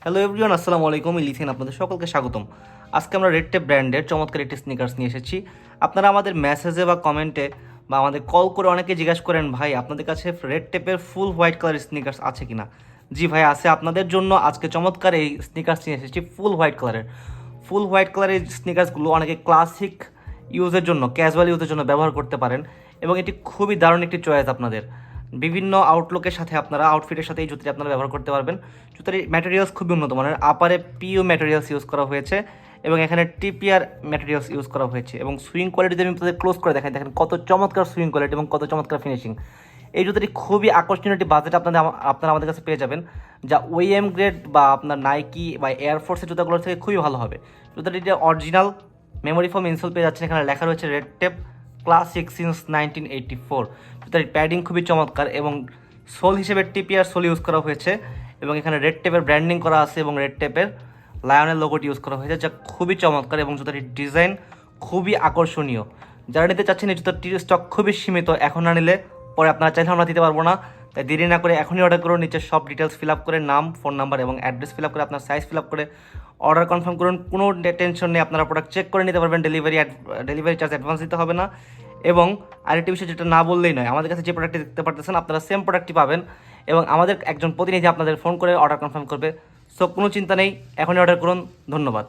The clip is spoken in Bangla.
হ্যালো এভরিওয়ান, আসসালামু আলাইকুম। লিথিয়ান আপনাদের সকলকে স্বাগতম। আজকে আমরা রেড টেপ ব্র্যান্ডের চমৎকার একটি স্নিকার্স নিয়ে এসেছি। আপনারা আমাদের মেসেজে বা কমেন্টে বা আমাদের কল করে অনেকে জিজ্ঞাসা করেন, ভাই আপনাদের কাছে রেড টেপের ফুল হোয়াইট কালারের স্নিকার্স আছে কিনা। জি ভাই আছে, আপনাদের জন্য আজকে চমৎকার এই স্নিকার্স নিয়ে এসেছি ফুল হোয়াইট কালারের। ফুল হোয়াইট কালারের স্নিকার্সগুলো অনেকে ক্লাসিক ইউজের জন্য, ক্যাজুয়াল ইউজের জন্য ব্যবহার করতে পারেন এবং এটি খুবই দারুণ একটি চয়েস আপনাদের। বিভিন্ন আউটলুকের সাথে আপনারা, আউটফিটের সাথে এই জুতাটি আপনারা ব্যবহার করতে পারবেন। জুতার ম্যাটেরিয়ালস খুবই উন্নত মানের, আপারে পিইউ ম্যাটেরিয়ালস ইউজ করা হয়েছে এবং এখানে টিপিআর ম্যাটেরিয়ালস ইউজ করা হয়েছে এবং সুইং কোয়ালিটি যদি আমি আপনাদের ক্লোজ করে দেখাই, দেখেন কত চমৎকার সুইং কোয়ালিটি এবং কত চমৎকার ফিনিশিং। এই জুতাটি খুবই আকর্ষণীয় একটি বাজেট আপনারা আমাদের কাছে পেয়ে যাবেন, যা ওএম গ্রেড বা আপনার নাইকি বা এয়ারফোর্সের জুতাগুলোর থেকে খুবই ভালো হবে। জুতাটি অরিজিনাল মেমোরি ফোম ইনসোল পেয়ে যাচ্ছেন, এখানে লেখা রয়েছে রেড টেপ ক্লাসিক সিন্স 1984। জুতার প্যাডিং খুবই চমৎকার এবং সোল হিসেবে টিপিআর সোল ইউজ করা হয়েছে এবং এখানে রেড টেপের ব্র্যান্ডিং করা আছে এবং রেড টেপের লায়নের লোগোটি ইউজ করা হয়েছে, যা খুবই চমৎকার এবং জুতাটির ডিজাইন খুবই আকর্ষণীয়। যারা নিতে চাচ্ছেন এই জুতাটির স্টক খুবই সীমিত, এখন না নিলে পরে আপনারা চাইলে আমরা দিতে পারবো না। তাই দেরি না করে এখনই অর্ডার করুন। নিচে সব ডিটেলস ফিল আপ করে, নাম, ফোন নাম্বার এবং অ্যাড্রেস ফিল আপ করে, আপনার সাইজ ফিল আপ করে অর্ডার কনফার্ম করুন। কোনো টেনশন নেই, আপনারা প্রোডাক্ট চেক করে নিতে পারবেন। ডেলিভারি চার্জ অ্যাডভান্স দিতে হবে না। এবং আরেকটি বিষয় যেটা না বললেই নয়, আমাদের কাছে যে প্রোডাক্টটি দেখতে পারতেছেন আপনারা সেম প্রোডাক্টটি পাবেন এবং আমাদের একজন প্রতিনিধি আপনাদের ফোন করে অর্ডার কনফার্ম করবে। সো কোনো চিন্তা নেই, এখনই অর্ডার করুন। ধন্যবাদ।